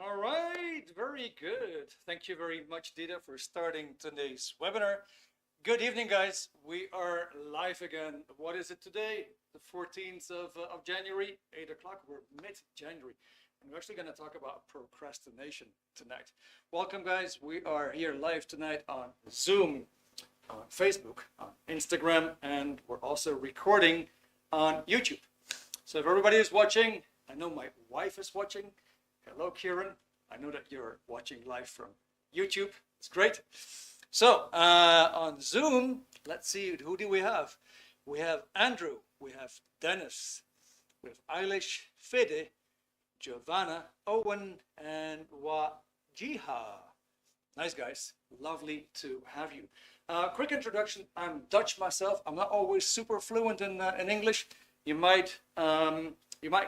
All right, very good. Thank you very much, Dita, for starting today's webinar. Good evening, guys. We are live again. What is it today? The 14th of January, 8 o'clock. We're mid-January. And we're actually going to talk about procrastination tonight. Welcome, guys. We are here live tonight on Zoom, on Facebook, on Instagram, and we're also recording on YouTube. So if everybody is watching, I know my wife is watching. Hello, Kieran. I know that you're watching live from YouTube. It's great. So on Zoom, let's see, who do we have? We have Andrew, we have Dennis, we have Eilish, Fede, Giovanna, Owen, and Wajiha. Nice guys. Lovely to have you. Quick introduction. I'm Dutch myself. I'm not always super fluent in English. You might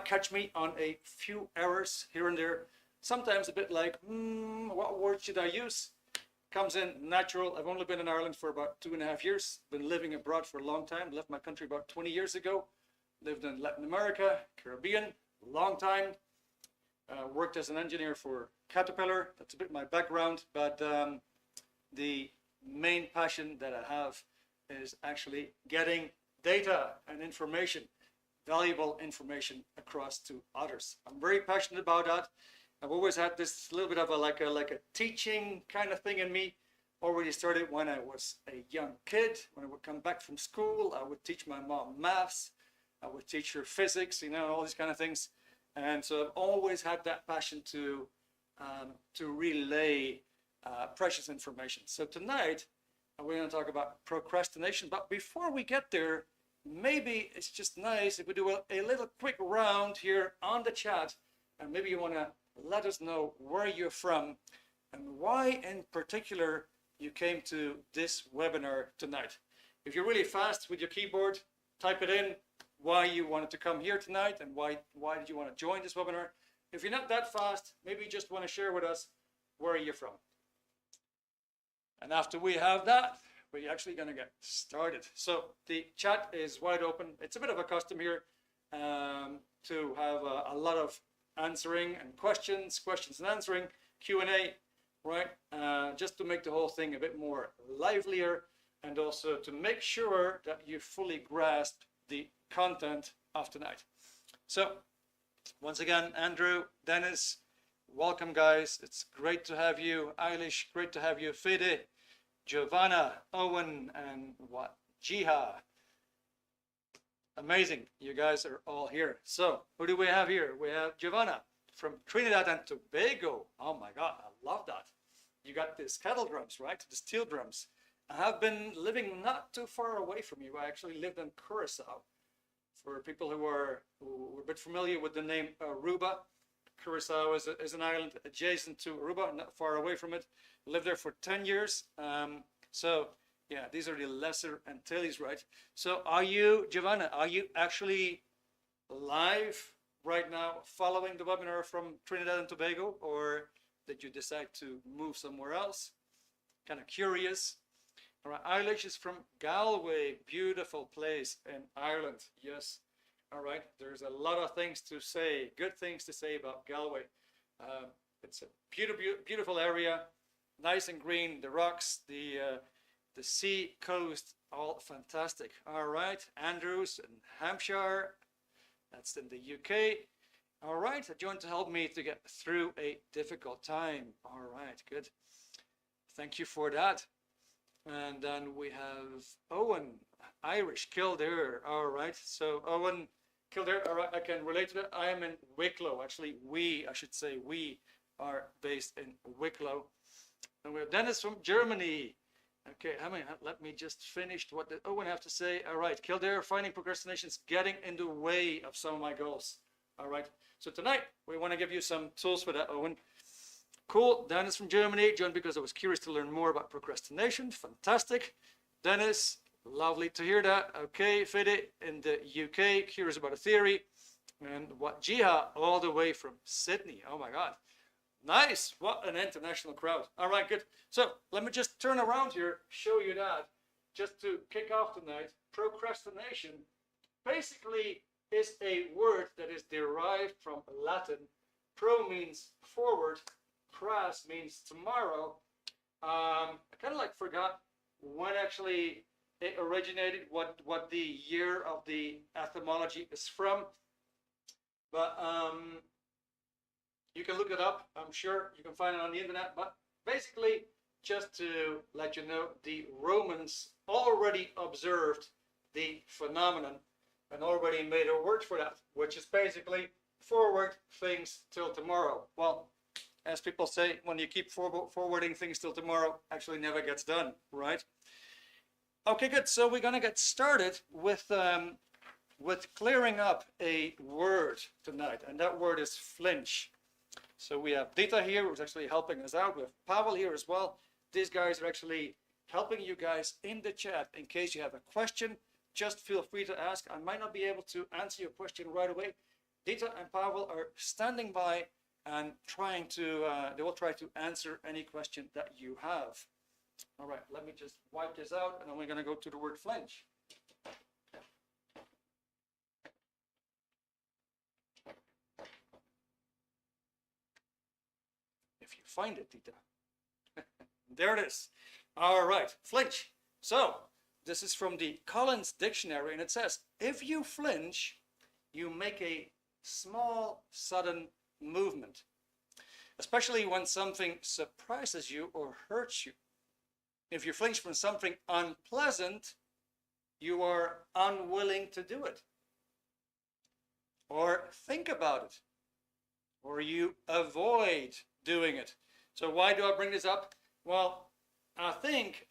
catch me on a few errors here and there. Sometimes a bit like, what word should I use? Comes in natural. I've only been in Ireland for about 2.5 years. Been living abroad for a long time. Left my country about 20 years ago. Lived in Latin America, Caribbean, long time. Worked as an engineer for Caterpillar. That's a bit my background. But the main passion that I have is actually getting data and information, valuable information across to others. I'm very passionate about that. I've always had this little bit of a teaching kind of thing in me. Already started when I was a young kid. When I would come back from school, I would teach my mom maths. I would teach her physics, all these kind of things. And so I've always had that passion to relay precious information. So tonight, we're going to talk about procrastination. But before we get there, maybe it's just nice if we do a little quick round here on the chat, and maybe you want to let us know where you're from and why in particular you came to this webinar tonight. If you're really fast with your keyboard, type it in why you wanted to come here tonight and why did you want to join this webinar. If you're not that fast, maybe you just want to share with us where you're from. And after we have that, we're actually going to get started. So the chat is wide open. It's a bit of a custom here to have a lot of answering and questions and answering, Q&A, right? Just to make the whole thing a bit more livelier and also to make sure that you fully grasp the content of tonight. So once again, Andrew, Dennis, welcome guys. It's great to have you. Eilish, great to have you. Fede, Giovanna, Owen, and Jiha. Amazing, you guys are all here. So who do we have here? We have Giovanna from Trinidad and Tobago. Oh my God, I love that. You got these kettle drums, right? The steel drums. I have been living not too far away from you. I actually lived in Curacao. For people who are a bit familiar with the name Aruba, Curacao is an island adjacent to Aruba, not far away from it. Lived there for 10 years. So yeah, these are the Lesser Antilles, right? So are you, Giovanna, are you actually live right now following the webinar from Trinidad and Tobago, or did you decide to move somewhere else? Kind of curious. All right, Eilish is from Galway, beautiful place in Ireland. Yes. All right, there's a lot of things to say, good things to say about Galway. It's a beautiful area, nice and green, the rocks, the sea coast, all fantastic. All right, Andrews in Hampshire, that's in the UK. All right, joined to help me to get through a difficult time. All right, good. Thank you for that. And then we have Owen, Irish, Kildare. All right, so Owen, Kildare, all right, I can relate to that. I am in Wicklow. Actually, we are based in Wicklow. And we have Dennis from Germany. Okay, let me just finish what did Owen have to say. All right, Kildare, finding procrastination is getting in the way of some of my goals. All right, so tonight we want to give you some tools for that, Owen. Cool, Dennis from Germany, joined because I was curious to learn more about procrastination. Fantastic. Dennis, lovely to hear that. Okay, Fede in the UK, curious about a theory. And Jiha, all the way from Sydney. Oh my God. Nice, what an international crowd. All right, good. So let me just turn around here, show you that. Just to kick off tonight, procrastination basically is a word that is derived from Latin Pro means forward, cras means tomorrow. I kind of like forgot when actually it originated, what the year of the etymology is from, but you can look it up. I'm sure you can find it on the internet. But basically, just to let you know, the Romans already observed the phenomenon and already made a word for that, which is basically forward things till tomorrow. Well, as people say, when you keep forwarding things till tomorrow, actually never gets done, right? Okay, good. So we're gonna get started with clearing up a word tonight, and that word is flinch. So we have Dita here, who's actually helping us out. We have Pavel here as well. These guys are actually helping you guys in the chat. In case you have a question, just feel free to ask. I might not be able to answer your question right away. Dita and Pavel are standing by and trying to, they will try to answer any question that you have. All right, let me just wipe this out, and then we're going to go to the word flinch. If you find it, Dita. There it is. All right, flinch. So this is from the Collins Dictionary, and it says, if you flinch, you make a small, sudden movement, especially when something surprises you or hurts you. If you flinch from something unpleasant, you are unwilling to do it, or think about it, or you avoid doing it. So why do I bring this up? Well, I think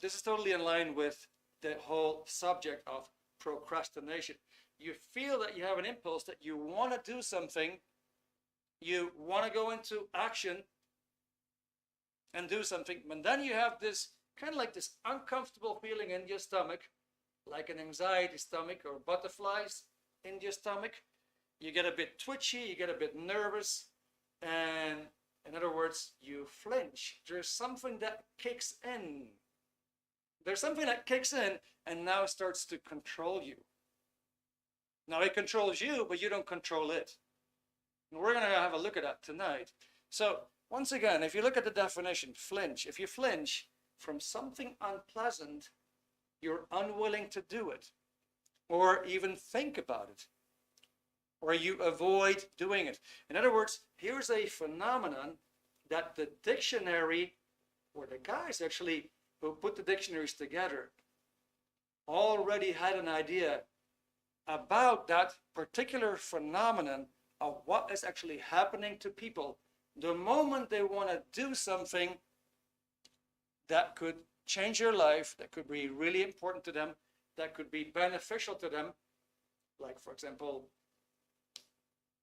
this is totally in line with the whole subject of procrastination. You feel that you have an impulse, that you want to do something, you want to go into action and do something, but then you have this kind of like this uncomfortable feeling in your stomach, like an anxiety stomach or butterflies in your stomach. You get a bit twitchy, you get a bit nervous, and in other words, you flinch. There's something that kicks in. There's something that kicks in and now starts to control you. Now it controls you, but you don't control it. And we're going to have a look at that tonight. So once again, if you look at the definition, flinch, if you flinch from something unpleasant, you're unwilling to do it, or even think about it, or you avoid doing it. In other words, here's a phenomenon that the dictionary, or the guys actually who put the dictionaries together, already had an idea about that particular phenomenon of what is actually happening to people the moment they want to do something that could change your life, that could be really important to them, that could be beneficial to them. Like, for example,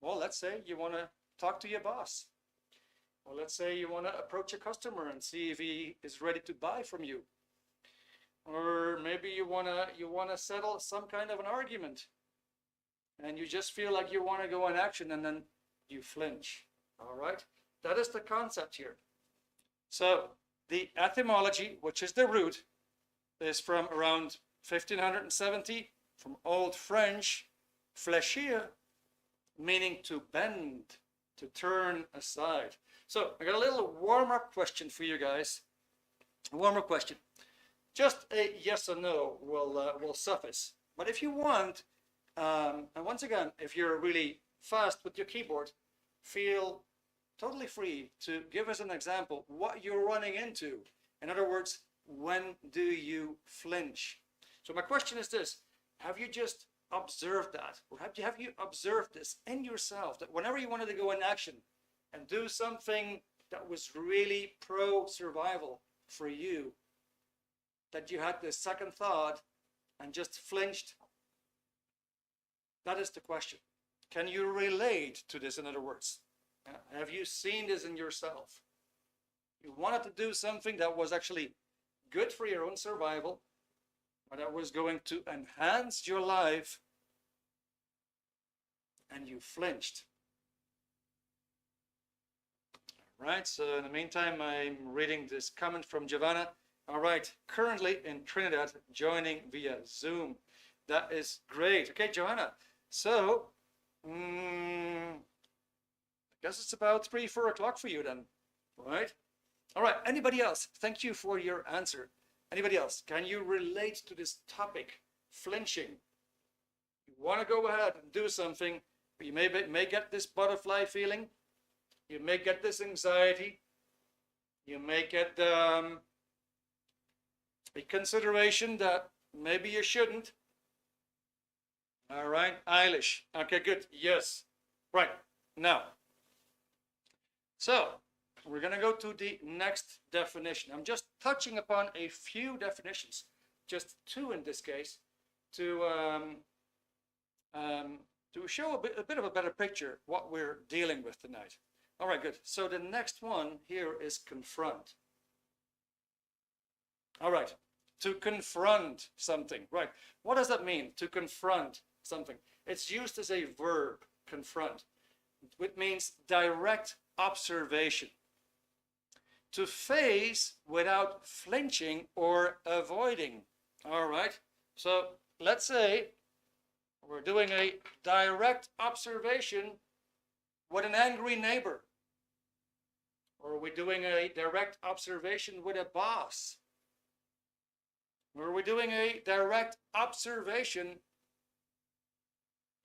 well, let's say you want to talk to your boss. Or let's say you want to approach a customer and see if he is ready to buy from you. Or maybe you want to settle some kind of an argument, and you just feel like you want to go in action, and then you flinch. All right? That is the concept here. So the etymology, which is the root, is from around 1570, from Old French, fléchir, meaning to bend, to turn aside. So I got a little warm-up question for you guys. A warm-up question. Just a yes or no will suffice. But if you want, and once again, if you're really fast with your keyboard, feel totally free to give us an example what you're running into. In other words, when do you flinch? So my question is this: have you just observed that, or have you observed this in yourself, that whenever you wanted to go in action and do something that was really pro-survival for you, that you had this second thought and just flinched? That is the question. Can you relate to this, in other words? Have you seen this in yourself? You wanted to do something that was actually good for your own survival, or that was going to enhance your life, and you flinched. All right, so in the meantime, I'm reading this comment from Giovanna. All right, currently in Trinidad, joining via Zoom. That is great. Okay, Joanna. So, the Guess it's about 3, 4 o'clock for you then, right? All right, anybody else? Thank you for your answer. Anybody else? Can you relate to this topic, flinching? You want to go ahead and do something, but you may get this butterfly feeling. You may get this anxiety. You may get a consideration that maybe you shouldn't. All right, Eilish. Okay, good. Yes. Right. Now, so we're going to go to the next definition. I'm just touching upon a few definitions, just 2 in this case, to show a bit of a better picture what we're dealing with tonight. All right, good. So the next one here is confront. All right, to confront something. Right, what does that mean, to confront something? It's used as a verb, confront, which means direct observation. To face without flinching or avoiding. All right, so let's say we're doing a direct observation with an angry neighbor, or we're doing a direct observation with a boss, or we're doing a direct observation,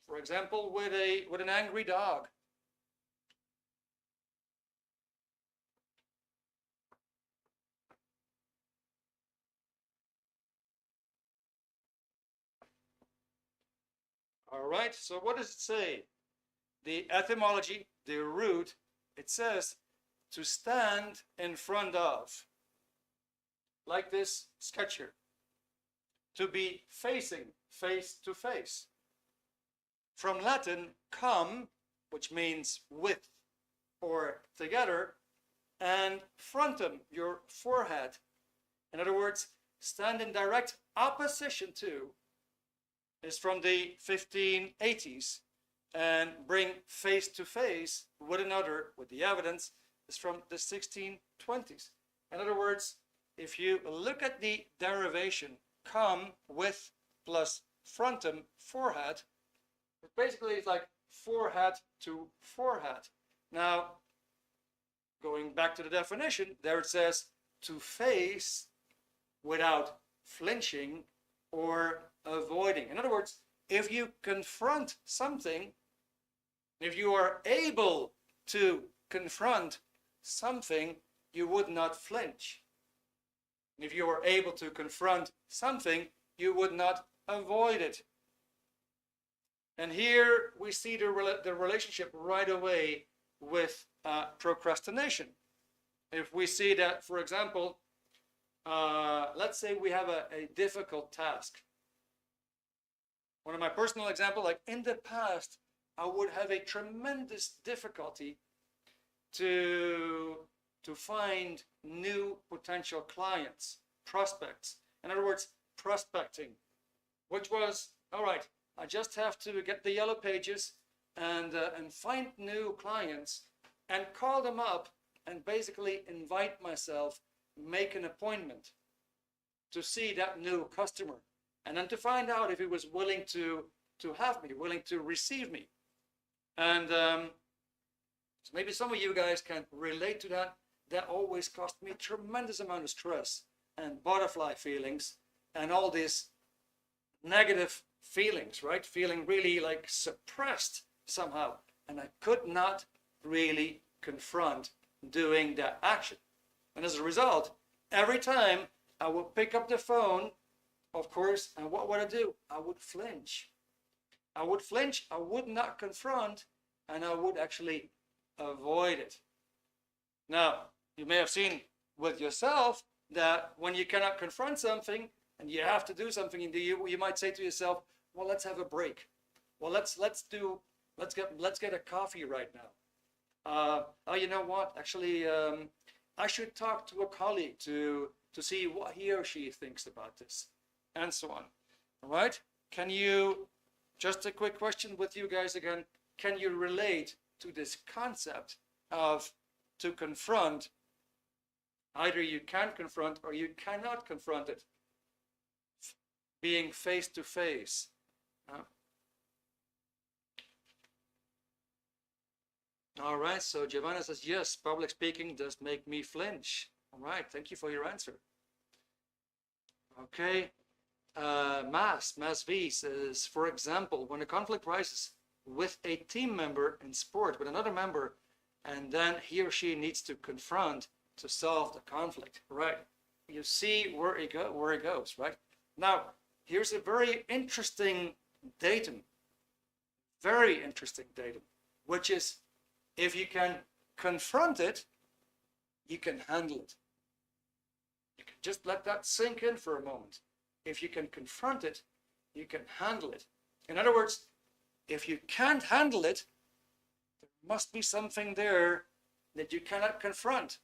for example, with an angry dog. All right, so what does it say? The etymology, the root, it says to stand in front of, like this sketch here. To be facing, face to face. From Latin, cum, which means with or together, and frontum, your forehead. In other words, stand in direct opposition to is from the 1580s, and bring face to face with another, with the evidence, is from the 1620s. In other words, if you look at the derivation, cum, with, plus frontum, forehead, it basically is like forehead to forehead. Now, going back to the definition, there it says to face without flinching or avoiding. In other words, if you confront something, if you are able to confront something, you would not flinch. If you are able to confront something, you would not avoid it. And here we see the relationship right away with procrastination. If we see that, for example, let's say we have a difficult task. One of my personal examples, like in the past, I would have a tremendous difficulty to find new potential clients, prospects. In other words, prospecting, which was, all right, I just have to get the yellow pages and find new clients and call them up and basically invite myself, make an appointment to see that new customer, and then to find out if he was willing to have me, willing to receive me. And so maybe some of you guys can relate to that. That always cost me a tremendous amount of stress and butterfly feelings and all these negative feelings, right? Feeling really like suppressed somehow. And I could not really confront doing that action. And as a result, every time I would pick up the phone, of course, and what would I do? I would flinch. I would flinch, I would not confront, and I would actually avoid it. Now, you may have seen with yourself that when you cannot confront something and you have to do something, you might say to yourself, well, let's have a break. Well, let's get a coffee right now. Oh, you know what? Actually, I should talk to a colleague to see what he or she thinks about this, and so on. All right? Can you, just a quick question with you guys again, can you relate to this concept of to confront? Either you can confront or you cannot confront it. Being face to face. All right, so Giovanna says, yes, public speaking does make me flinch. All right, thank you for your answer. Okay, Mass V says, for example, when a conflict rises with a team member in sport with another member, and then he or she needs to confront to solve the conflict, right? You see where it goes, right? Now, here's a very interesting datum, which is if you can confront it, you can handle it. You can just let that sink in for a moment. If you can confront it, you can handle it. In other words, if you can't handle it, there must be something there that you cannot confront.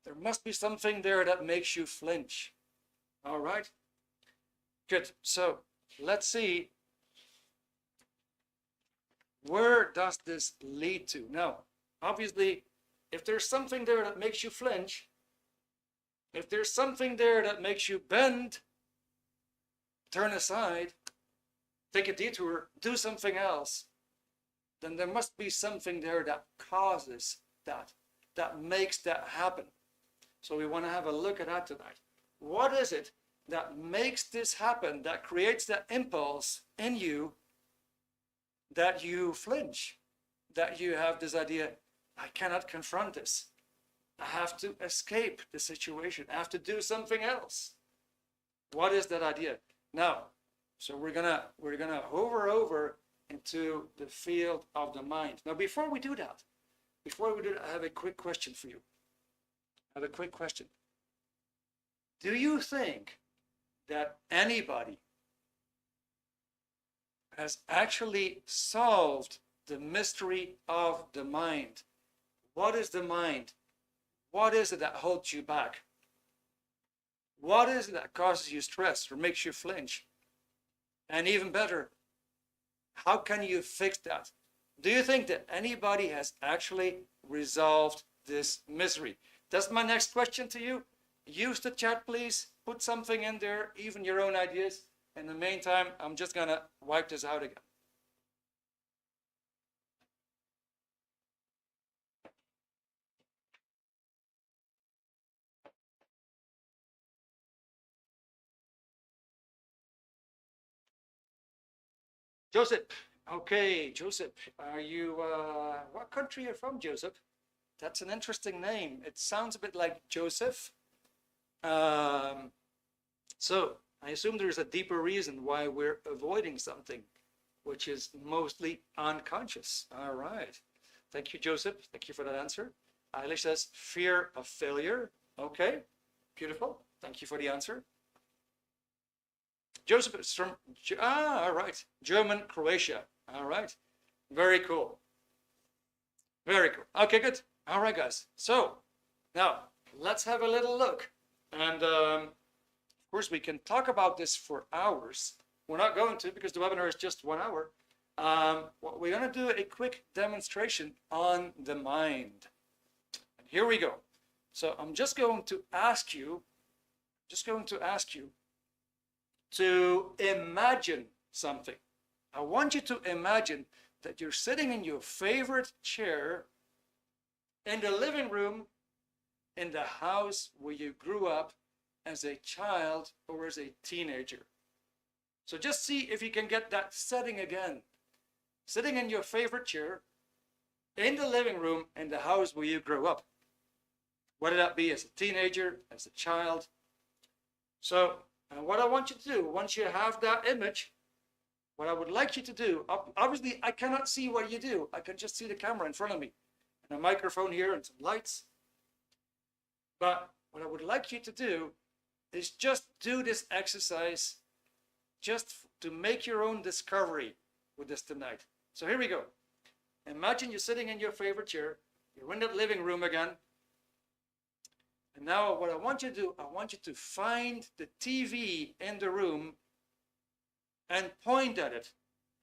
There must be something there that makes you flinch. All right? Good. So let's see, where does this lead to? Now, obviously, if there's something there that makes you flinch, if there's something there that makes you bend, turn aside, take a detour, do something else, then there must be something there that causes that makes that happen. So we want to have a look at that tonight. What is it that makes this happen, that creates that impulse in you, that you flinch, that you have this idea, I cannot confront this. I have to escape the situation. I have to do something else. What is that idea? Now, so we're gonna hover over into the field of the mind. Now, before we do that, I have a quick question for you. Do you think that anybody has actually solved the mystery of the mind? What is the mind? What is it that holds you back? What is it that causes you stress or makes you flinch? And even better, how can you fix that? Do you think that anybody has actually resolved this misery? That's my next question to you. Use the chat, please. Put something in there, even your own ideas. In the meantime, I'm just going to wipe this out again. Joseph. Okay, Joseph. Are you, what country are you from, Joseph? That's an interesting name. It sounds a bit like Joseph. So I assume there's a deeper reason why we're avoiding something, which is mostly unconscious. All right. Thank you, Joseph. Thank you for that answer. Eilish says fear of failure. Okay, beautiful. Thank you for the answer. Joseph is from, all right, German, Croatia. All right, very cool. Very cool. Okay, good. All right, guys. So now let's have a little look. And of course, we can talk about this for hours. We're not going to because the webinar is just 1 hour. We're going to do a quick demonstration on the mind. And here we go. So I'm just going to ask you to imagine something. I want you to imagine that you're sitting in your favorite chair in the living room in the house where you grew up as a child or as a teenager. So just see if you can get that setting again. Sitting in your favorite chair in the living room in the house where you grew up. Whether that be as a teenager, as a child. So what I want you to do, once you have that image, what I would like you to do, obviously I cannot see what you do. I can just see the camera in front of me and a microphone here and some lights. But what I would like you to do is just do this exercise just to make your own discovery with this tonight. So here we go. Imagine you're sitting in your favorite chair. You're in that living room again. And now what I want you to do, I want you to find the TV in the room and point at it.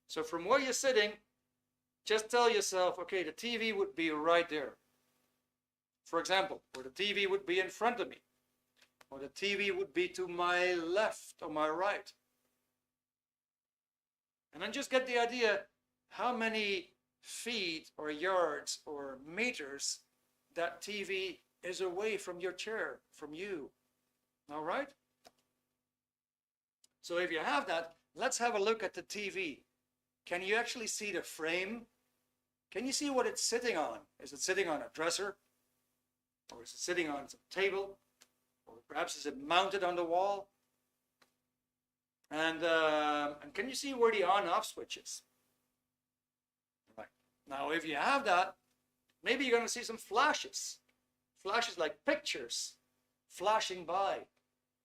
So from where you're sitting, just tell yourself, okay, the TV would be right there. For example, or the TV would be in front of me, or the TV would be to my left or my right. And then just get the idea how many feet or yards or meters that TV is away from your chair, from you. All right? So if you have that, let's have a look at the TV. Can you actually see the frame? Can you see what it's sitting on? Is it sitting on a dresser? Or is it sitting on some table? Or perhaps is it mounted on the wall? And can you see where the on-off switch is? Right. Now, if you have that, maybe you're going to see some flashes. Flashes like pictures flashing by.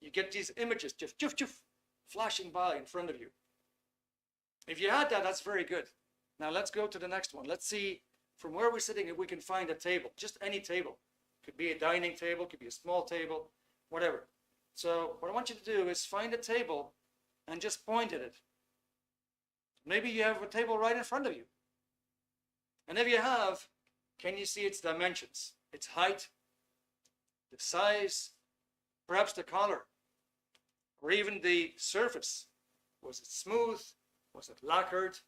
You get these images, just flashing by in front of you. If you had that, that's very good. Now let's go to the next one. Let's see from where we're sitting if we can find a table, just any table. Could be a dining table, could be a small table, whatever. So what I want you to do is find a table and just point at it. Maybe you have a table right in front of you. And if you have, can you see its dimensions? Its height, the size, perhaps the color, or even the surface. Was it smooth? Was it lacquered?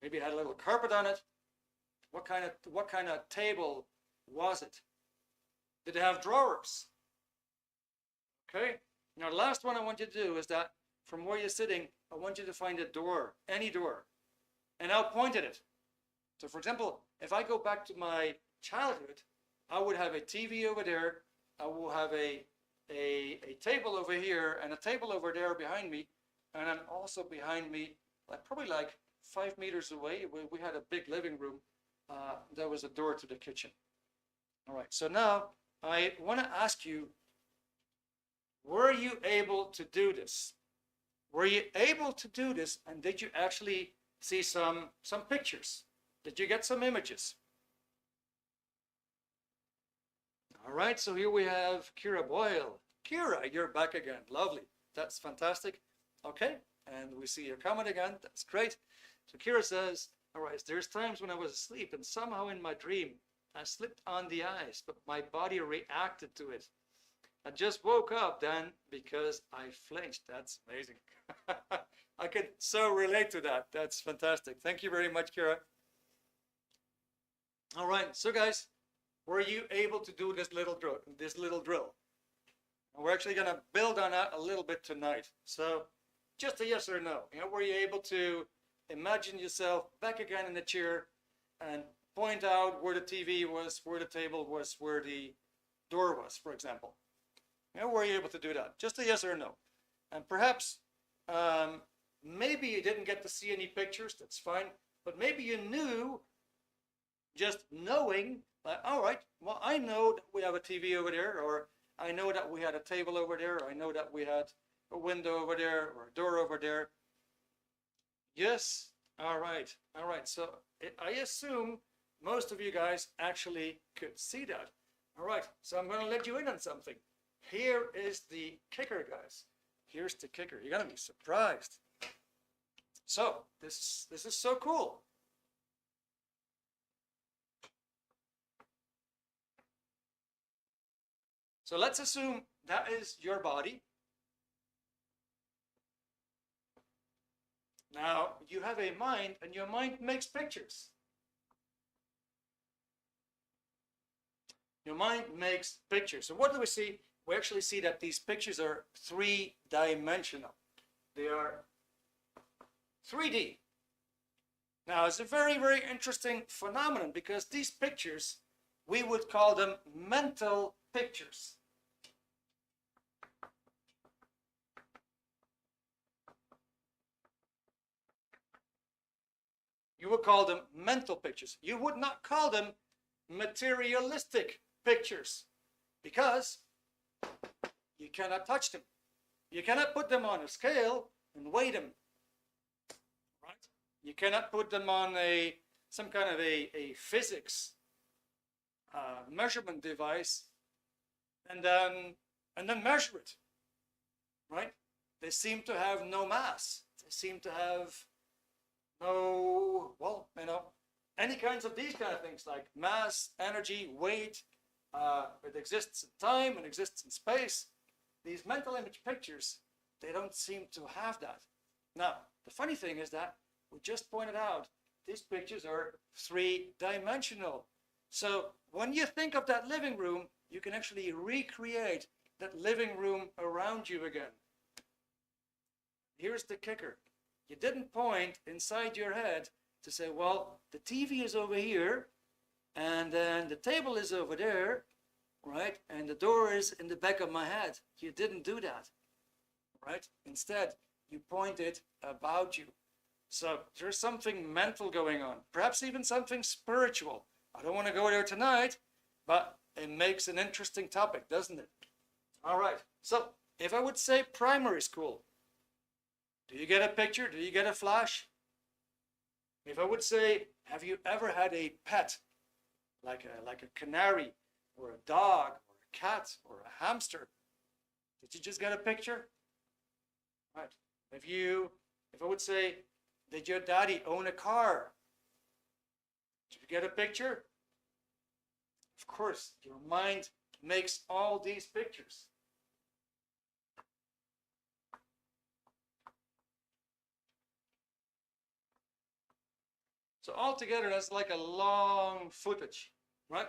Maybe it had a little carpet on it. What kind of table was it? Did it have drawers? Okay. Now the last one I want you to do is that from where you're sitting, I want you to find a door, any door, and I'll point at it. So for example, if I go back to my childhood, I would have a TV over there. I will have a table over here and a table over there behind me, and then also behind me, probably like 5 meters away, we had a big living room. There was a door to the kitchen. All right, so now I want to ask you, were you able to do this? Were you able to do this, and did you actually see some pictures? Did you get some images? All right, so here we have Kira Boyle. Kira, you're back again. Lovely. That's fantastic. Okay, and we see your comment again. That's great. So Kira says, all right, there's times when I was asleep and somehow in my dream, I slipped on the ice, but my body reacted to it. I just woke up then because I flinched. That's amazing. I could so relate to that. That's fantastic. Thank you very much, Kira. All right, so guys, were you able to do this little drill? And we're actually going to build on that a little bit tonight. So just a yes or no. Were you able to imagine yourself back again in the chair and point out where the TV was, where the table was, where the door was, for example? Were you able to do that? Just a yes or no. And perhaps maybe you didn't get to see any pictures. That's fine. But maybe you knew, just knowing, like, all right, well, I know that we have a TV over there, or I know that we had a table over there, or I know that we had a window over there, or a door over there. Yes, all right. So I assume most of you guys actually could see that. All right, so I'm going to let you in on something. Here is the kicker, guys. Here's the kicker. You're going to be surprised. So this is so cool. So let's assume that is your body. Now, you have a mind, and your mind makes pictures. Your mind makes pictures. So what do we see? We actually see that these pictures are three-dimensional. They are 3D. Now, it's a very, very interesting phenomenon because these pictures, we would call them mental pictures. You would call them mental pictures. You would not call them materialistic pictures because you cannot touch them. You cannot put them on a scale and weigh them. Right? You cannot put them on some kind of a physics measurement device and then measure it. Right? They seem to have no mass. They seem to have no, well, any kinds of these kind of things like mass, energy, weight. It exists in time and exists in space. These mental image pictures, they don't seem to have that. Now, the funny thing is that we just pointed out these pictures are three-dimensional. So when you think of that living room, you can actually recreate that living room around you again. Here's the kicker. You didn't point inside your head to say, well, the TV is over here, and then the table is over there, right? And the door is in the back of my head. You didn't do that, right? Instead, you pointed about you. So there's something mental going on, perhaps even something spiritual. I don't want to go there tonight, but it makes an interesting topic, doesn't it? All right. So if I would say primary school, do you get a picture? Do you get a flash? If I would say, have you ever had a pet, like a canary, or a dog, or a cat, or a hamster? Did you just get a picture? Right. If I would say, did your daddy own a car? Did you get a picture? Of course, your mind makes all these pictures. So altogether, that's like a long footage, right?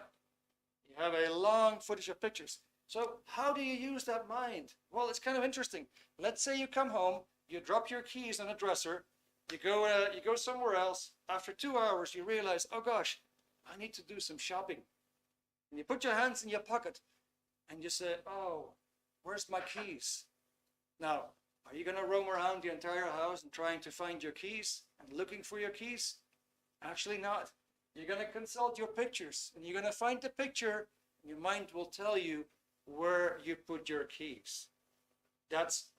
You have a long footage of pictures. So how do you use that mind? Well, it's kind of interesting. Let's say you come home, you drop your keys on a dresser, you go somewhere else. After 2 hours, you realize, oh gosh, I need to do some shopping. And you put your hands in your pocket and you say, oh, where's my keys? Now, are you going to roam around the entire house and trying to find your keys and looking for your keys? Actually not. You're going to consult your pictures and you're going to find the picture and your mind will tell you where you put your keys. That's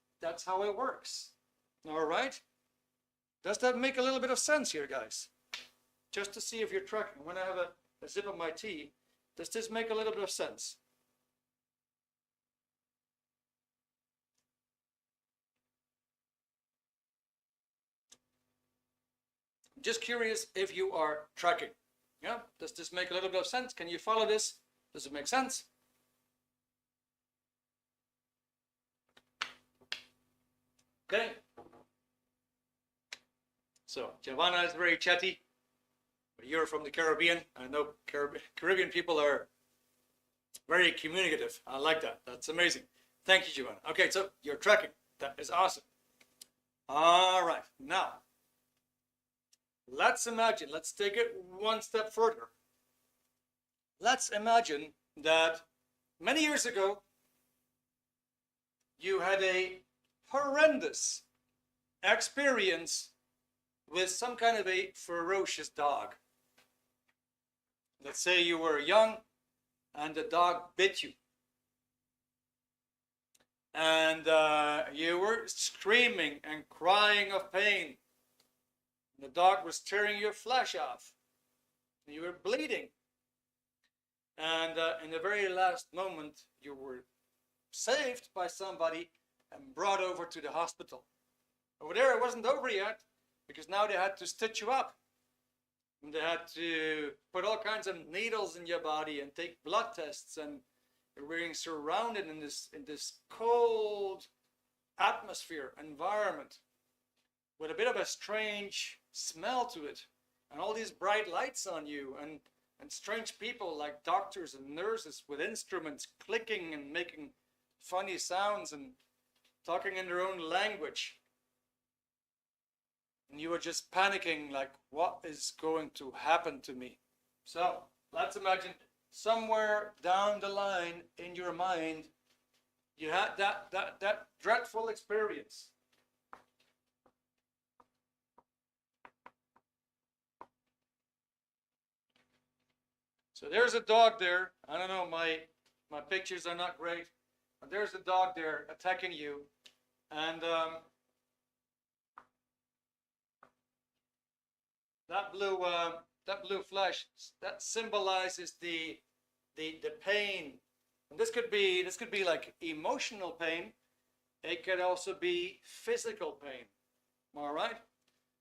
how it works. All right? Does that make a little bit of sense here, guys? Just to see if you're tracking. When I have a sip of my tea, does this make a little bit of sense? Just curious if you are tracking. Yeah, does this make a little bit of sense? Can you follow this? Does it make sense? Okay. So Giovanna is very chatty. You're from the Caribbean. I know Caribbean people are very communicative. I like that. That's amazing. Thank you, Giovanna. Okay, so you're tracking. That is awesome. All right, now let's imagine, let's take it one step further. Let's imagine that many years ago, you had a horrendous experience with some kind of a ferocious dog. Let's say you were young and the dog bit you. And you were screaming and crying of pain. The dog was tearing your flesh off. You were bleeding. And in the very last moment, you were saved by somebody and brought over to the hospital. Over there, it wasn't over yet, because now they had to stitch you up. And they had to put all kinds of needles in your body and take blood tests, and you're being surrounded in this cold atmosphere, environment, with a bit of a strange smell to it, and all these bright lights on you, and strange people like doctors and nurses with instruments clicking and making funny sounds and talking in their own language. And you were just panicking, like, what is going to happen to me? So let's imagine somewhere down the line in your mind, you had that dreadful experience. So there's a dog there. I don't know, my pictures are not great, but there's a dog there attacking you, and that blue flesh, that symbolizes the pain. And this could be like emotional pain. It could also be physical pain. All right?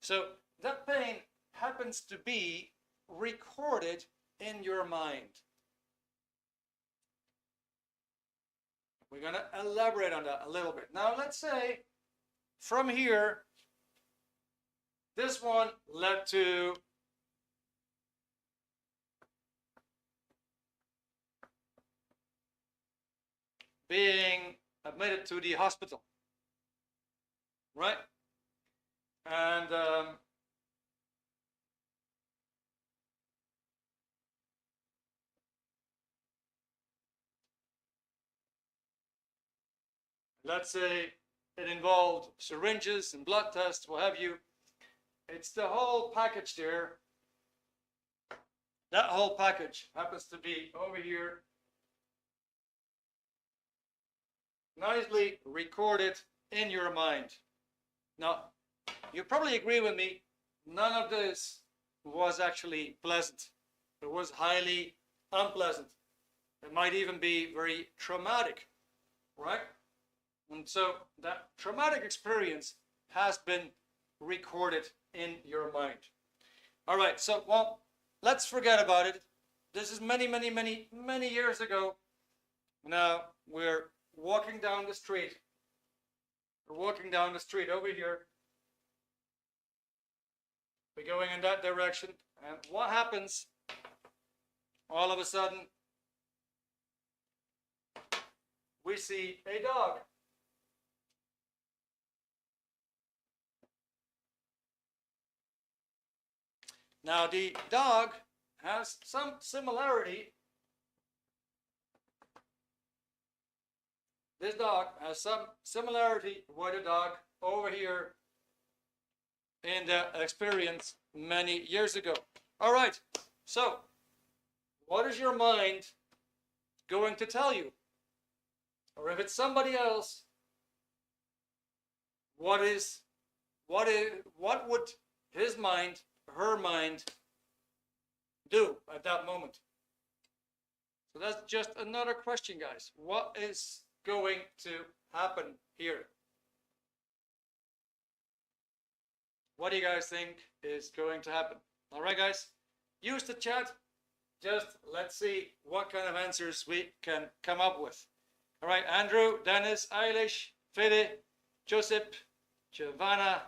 So that pain happens to be recorded in your mind. We're going to elaborate on that a little bit. Now let's say from here, this one led to being admitted to the hospital, right? And let's say it involved syringes and blood tests, what have you. It's the whole package there. That whole package happens to be over here, nicely recorded in your mind. Now, you probably agree with me, none of this was actually pleasant. It was highly unpleasant. It might even be very traumatic, right? And so that traumatic experience has been recorded in your mind. All right, so, well, let's forget about it. This is many, many, many, many years ago. Now we're walking down the street. We're walking down the street over here. We're going in that direction. And what happens? All of a sudden, we see a dog. Now the dog has some similarity. This dog has some similarity with a dog over here in the experience many years ago. All right, so what is your mind going to tell you? Or if it's somebody else, what would his mind, her mind do at that moment? So that's just another question, guys. What is going to happen here? What do you guys think is going to happen? All right, guys, use the chat. Just let's see what kind of answers we can come up with. All right, Andrew, Dennis, Eilish, Fede, Joseph, Giovanna,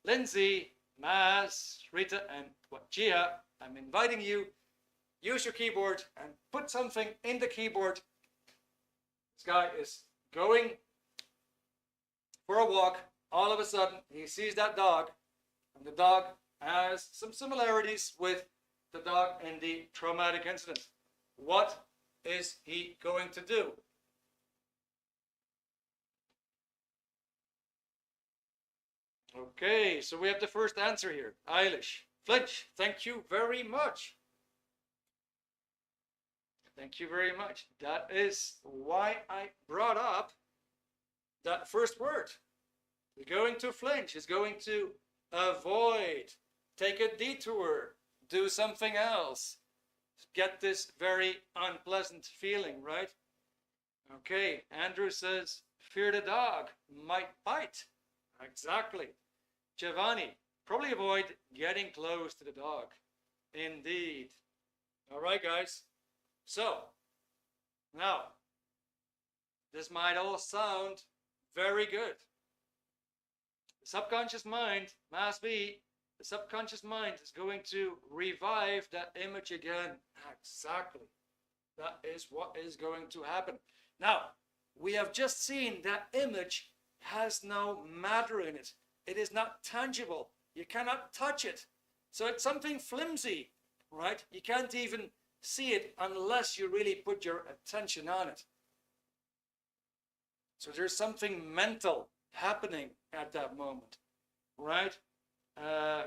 Lindsay, Maz, Rita, and Jia, I'm inviting you, use your keyboard and put something in the keyboard. This guy is going for a walk. All of a sudden, he sees that dog, and the dog has some similarities with the dog in the traumatic incident. What is he going to do? Okay, so we have the first answer here. Eilish. Flinch, thank you very much. Thank you very much. That is why I brought up that first word. He's going to flinch. He's going to avoid, take a detour, do something else. Get this very unpleasant feeling, right? Okay, Andrew says, fear the dog, might bite. Exactly. Giovanni, probably avoid getting close to the dog. Indeed. All right, guys. So, now, this might all sound very good. The subconscious mind must be, the subconscious mind is going to revive that image again. Exactly. That is what is going to happen. Now, we have just seen that image has no matter in it. It is not tangible. You cannot touch it. So it's something flimsy, right? You can't even see it unless you really put your attention on it. So there's something mental happening at that moment, right?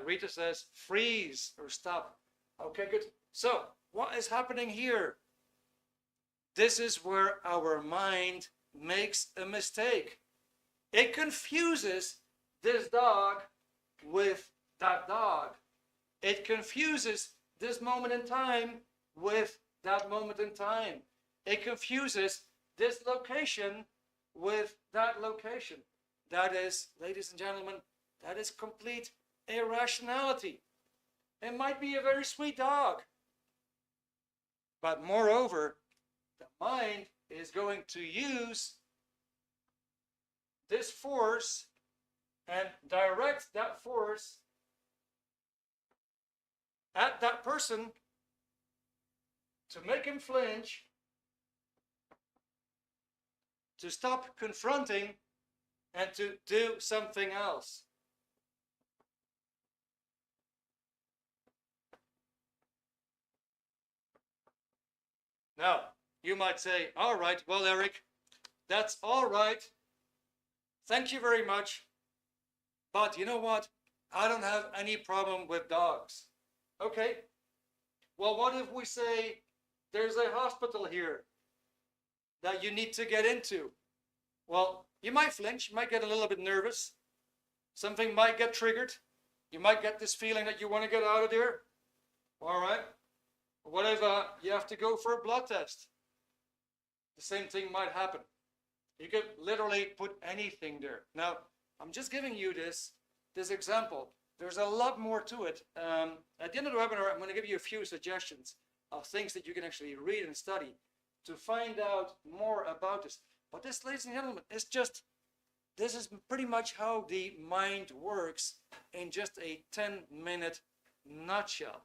Rita says freeze or stop. Okay, good. So what is happening here? This is where our mind makes a mistake. It confuses this dog with that dog. It confuses this moment in time with that moment in time. It confuses this location with that location. That is, ladies and gentlemen, that is complete irrationality. It might be a very sweet dog, but moreover, the mind is going to use this force and direct that force at that person to make him flinch, to stop confronting and to do something else. Now, you might say, all right, well, Erik, that's all right. Thank you very much. But you know what? I don't have any problem with dogs. Okay. Well, what if we say there's a hospital here that you need to get into? Well, you might flinch, you might get a little bit nervous. Something might get triggered. You might get this feeling that you want to get out of there. All right. What if you have to go for a blood test? The same thing might happen. You could literally put anything there. Now, I'm just giving you this example. There's a lot more to it. At the end of the webinar, I'm going to give you a few suggestions of things that you can actually read and study to find out more about this. But this, ladies and gentlemen, is just, this is pretty much how the mind works in just a 10-minute nutshell.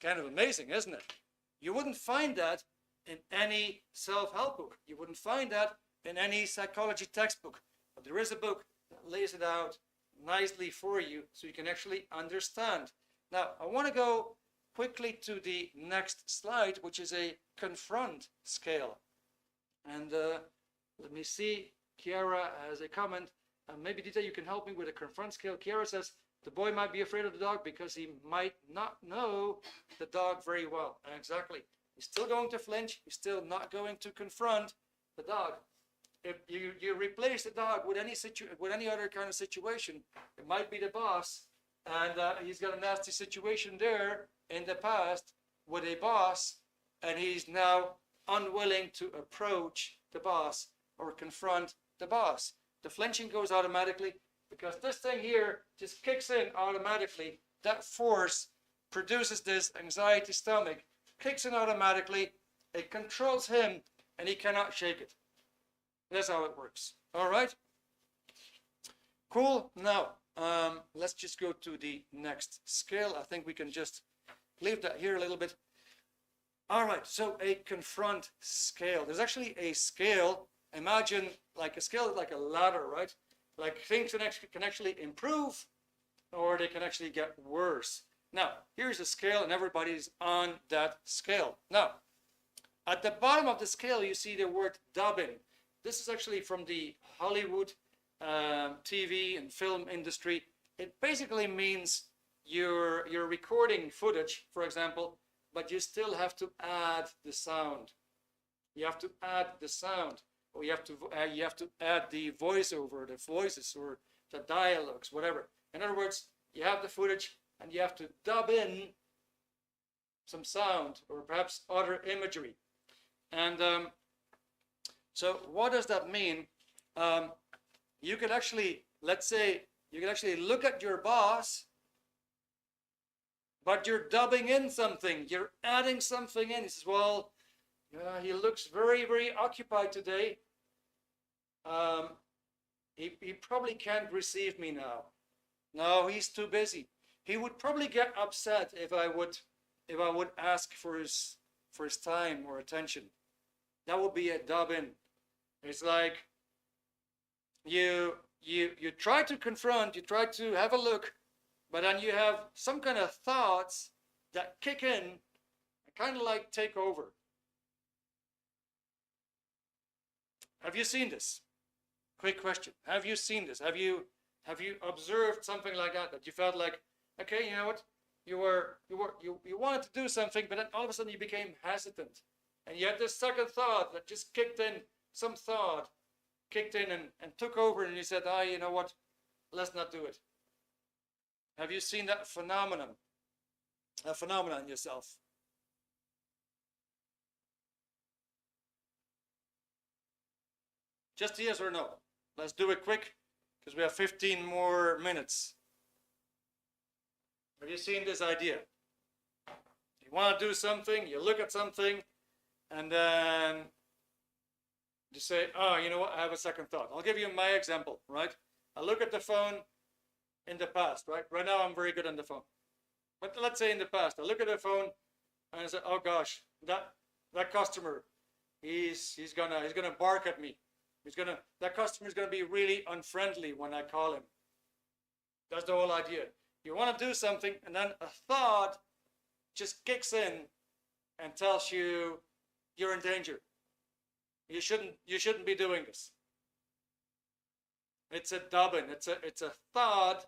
Kind of amazing, isn't it? You wouldn't find that in any self-help book. You wouldn't find that in any psychology textbook. But there is a book that lays it out nicely for you so you can actually understand. Now, I want to go quickly to the next slide, which is a confront scale. And let me see, Kiara has a comment. Maybe Dita, you can help me with a confront scale. Kiara says, the boy might be afraid of the dog because he might not know the dog very well. Exactly. He's still going to flinch. He's still not going to confront the dog. If you replace the dog with any other kind of situation, it might be the boss, and he's got a nasty situation there in the past with a boss, and he's now unwilling to approach the boss or confront the boss. The flinching goes automatically because this thing here just kicks in automatically. That force produces this anxiety stomach, kicks in automatically, it controls him, and he cannot shake it. That's how it works. All right? Cool. Now, let's just go to the next scale. I think we can just leave that here a little bit. All right, so a confront scale. There's actually a scale. Imagine like a scale, like a ladder, right? Like things can actually improve or they can actually get worse. Now, here's a scale and everybody's on that scale. Now, at the bottom of the scale, you see the word dubbing. This is actually from the Hollywood TV and film industry. It basically means you're recording footage, for example, but you still have to add the sound. You have to add the sound, or you have to add the voiceover, the voices, or the dialogues, whatever. In other words, you have the footage and you have to dub in some sound or perhaps other imagery. And so what does that mean? You could actually, let's say, you can actually look at your boss, but you're dubbing in something. You're adding something in. He says, well, he looks very, very occupied today. He probably can't receive me now. No, he's too busy. He would probably get upset if I would ask for his time or attention. That would be a dub in. It's like you try to confront, you try to have a look, but then you have some kind of thoughts that kick in and kind of like take over. Have you seen this? Quick question. Have you seen this? Have you observed something like that? That you felt like, okay, you know what? You wanted to do something, but then all of a sudden you became hesitant. And you had this second thought that just kicked in, some thought kicked in and took over, and you said, you know what? Let's not do it. Have you seen that phenomenon yourself? Just yes or no. Let's do it quick because we have 15 more minutes. Have you seen this idea? You want to do something, you look at something, and then you say, you know what, I have a second thought. I'll give you my example, right? I look at the phone in the past, right? Right now I'm very good on the phone. But let's say in the past, I look at the phone and I say, oh gosh, that customer, he's gonna bark at me. That customer is gonna be really unfriendly when I call him. That's the whole idea. You want to do something, and then a thought just kicks in and tells you you're in danger. You shouldn't be doing this. It's a dubbing. It's a thought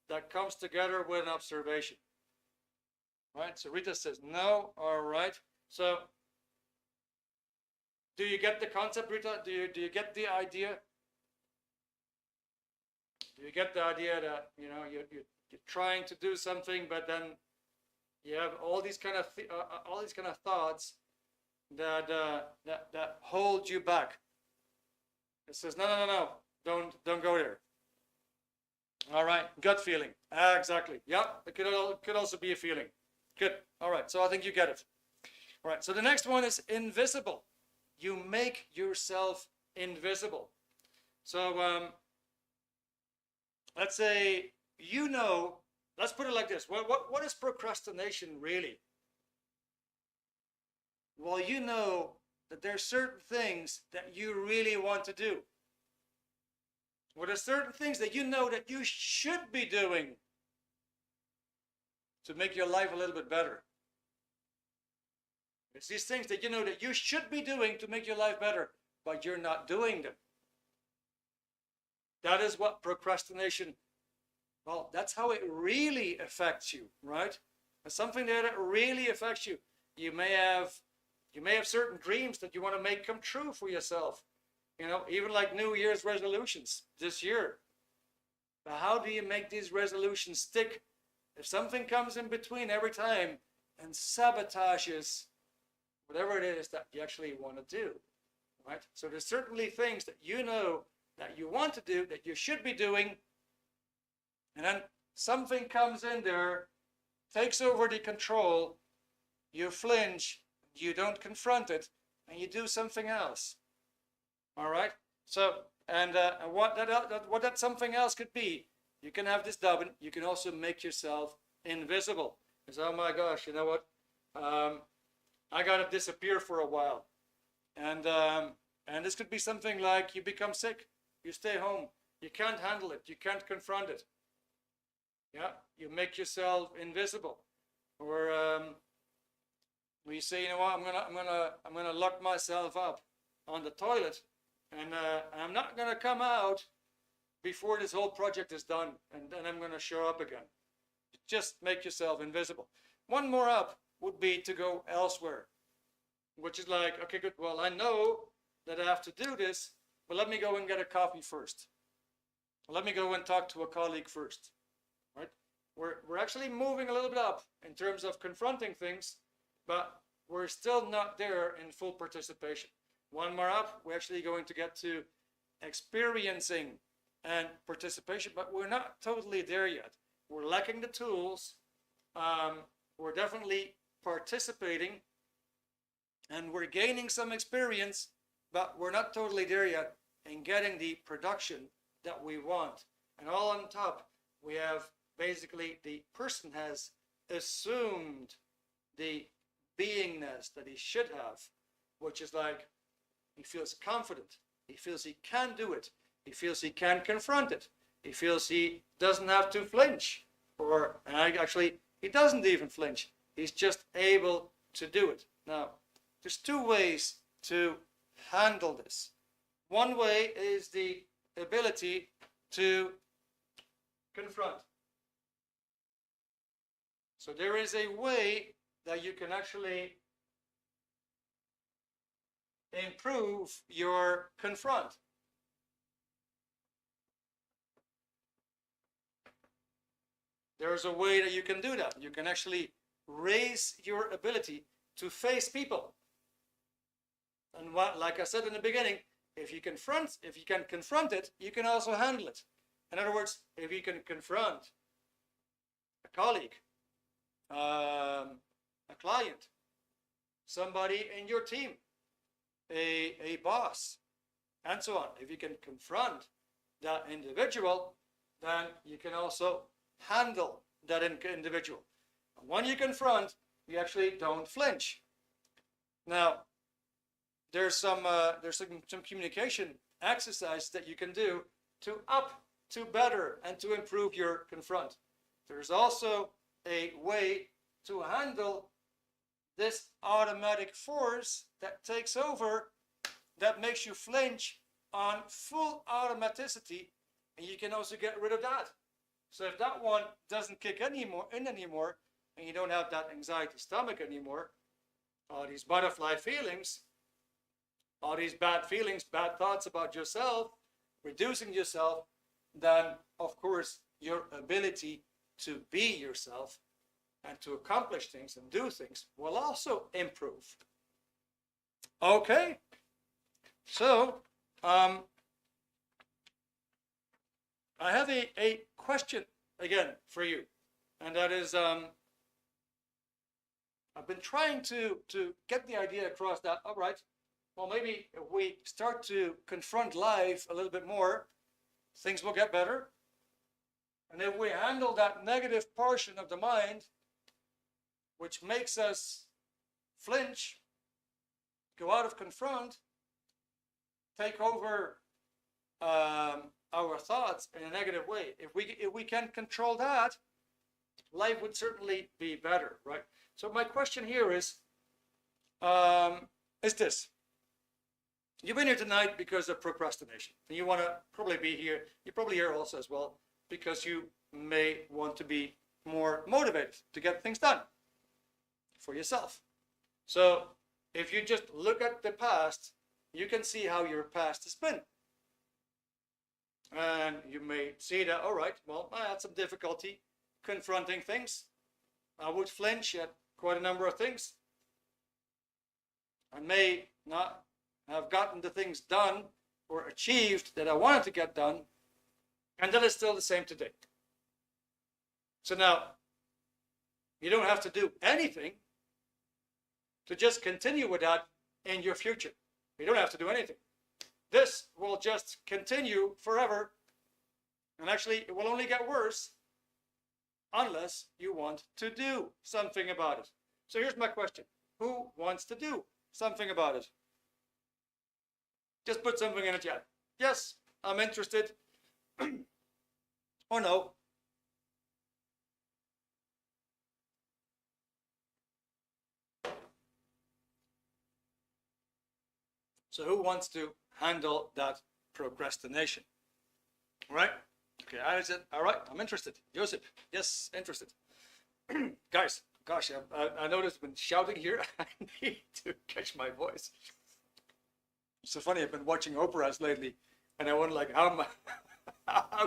that comes together with an observation. Right? So Rita says no. All right. So do you get the concept, Rita? Do you get the idea? Do you get the idea that you're trying to do something, but then you have all these kind of thoughts that hold you back. It says no, don't go there. All right, gut feeling. Exactly. Yeah, it could also be a feeling. Good. All right, so I think you get it. All right, so the next one is invisible. You make yourself invisible. So let's say let's put it like this. What is procrastination really? Well, you know that there are certain things that you really want to do. Well, there are certain things that you know that you should be doing to make your life a little bit better. It's these things that you know that you should be doing to make your life better, but you're not doing them. That is what procrastination, well, that's how it really affects you, right? It's something that really affects you. You may have certain dreams that you want to make come true for yourself. Even like New Year's resolutions this year. But how do you make these resolutions stick if something comes in between every time and sabotages whatever it is that you actually want to do, right? So there's certainly things that you know that you want to do, that you should be doing, and then something comes in there, takes over the control, you flinch, you don't confront it, and you do something else. All right? So, and what that something else could be, you can have this dubbing, you can also make yourself invisible. It's, oh my gosh, you know what? I gotta disappear for a while. And this could be something like you become sick, you stay home, you can't handle it, you can't confront it. Yeah, you make yourself invisible. Or you say, you know what, I'm gonna lock myself up on the toilet, and I'm not gonna come out before this whole project is done, and then I'm gonna show up again. Just make yourself invisible. One more up would be to go elsewhere, which is like, okay, good, well, I know that I have to do this, but let me go and get a coffee first. Let me go and talk to a colleague first, right? We're actually moving a little bit up in terms of confronting things, but we're still not there in full participation. One more up, we're actually going to get to experiencing and participation, but we're not totally there yet. We're lacking the tools. We're definitely participating, and we're gaining some experience, but we're not totally there yet in getting the production that we want. And all on top, we have basically the person has assumed the beingness that he should have, which is like he feels confident, he feels he can do it, he feels he can confront it, he feels he doesn't have to flinch, or actually he doesn't even flinch, he's just able to do it. Now, there's two ways to handle this. One way is the ability to confront. So there is a way that you can actually improve your confront. There's a way that you can do that. You can actually raise your ability to face people. And like I said in the beginning, if you can confront it, you can also handle it. In other words, if you can confront a colleague, a client, somebody in your team, a boss, and so on. If you can confront that individual, then you can also handle that individual. And when you confront, you actually don't flinch. Now, there's some communication exercise that you can do to up, to better, and to improve your confront. There's also a way to handle this automatic force that takes over, that makes you flinch on full automaticity, and you can also get rid of that. So if that one doesn't kick anymore, and you don't have that anxiety stomach anymore, all these butterfly feelings, all these bad feelings, bad thoughts about yourself, reducing yourself, then of course your ability to be yourself and to accomplish things and do things will also improve. Okay, so I have a question again for you, and that is, I've been trying to get the idea across that, all right, well, maybe if we start to confront life a little bit more, things will get better. And if we handle that negative portion of the mind, which makes us flinch, go out of confront, take over our thoughts in a negative way, if we can control that, life would certainly be better, right? So my question here is this. You've been here tonight because of procrastination, and you want to probably be here. You're probably here also as well because you may want to be more motivated to get things done for yourself. So if you just look at the past, you can see how your past has been. And you may see that, all right, well, I had some difficulty confronting things. I would flinch at quite a number of things. I may not have gotten the things done or achieved that I wanted to get done, and that is still the same today. So now, you don't have to do anything to just continue with that in your future. You don't have to do anything. This will just continue forever, and actually it will only get worse unless you want to do something about it. So here's my question. Who wants to do something about it? Just put something in the chat. Yes, I'm interested. Or no. So who wants to handle that procrastination? Right? Okay, I said, all right, I'm interested. Joseph, yes, interested. Guys, gosh, I noticed I've been shouting here. I need to catch my voice. It's so funny, I've been watching operas lately, and I wonder, like, how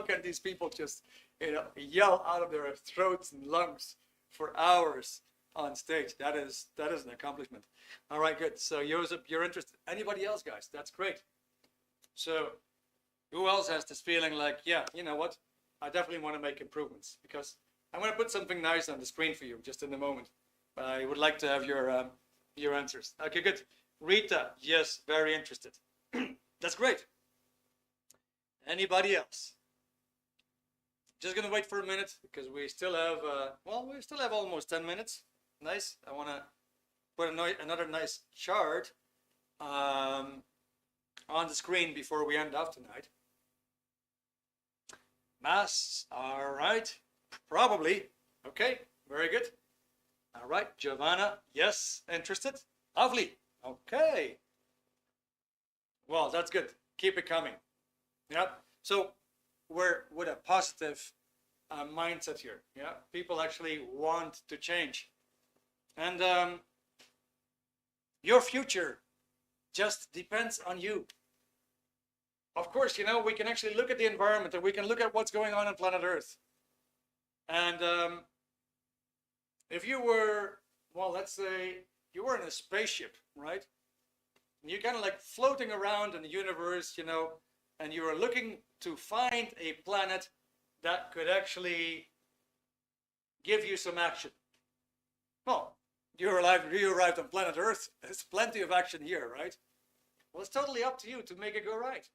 can these people just, yell out of their throats and lungs for hours on stage? That is an accomplishment. All right, good. So Joseph, you're interested. Anybody else, guys? That's great. So who else has this feeling like, yeah, you know what? I definitely want to make improvements, because I'm going to put something nice on the screen for you just in a moment. But I would like to have your answers. Okay, good. Rita, yes, very interested. That's great. Anybody else? Just going to wait for a minute because we still have, we still have almost 10 minutes. Nice. I want to put another nice chart on the screen before we end off tonight. Mass, all right. Probably. Okay, very good. All right, Giovanna, yes, interested. Lovely. Okay. Well, that's good. Keep it coming. Yeah. So we're with a positive mindset here. Yeah. People actually want to change, and your future just depends on you. Of course, we can actually look at the environment and we can look at what's going on planet Earth. And if you were, well, let's say you were in a spaceship, right? And you're kind of like floating around in the universe, and you were looking to find a planet that could actually give you some action. Well, you arrived on planet Earth. There's plenty of action here, right? Well, it's totally up to you to make it go right.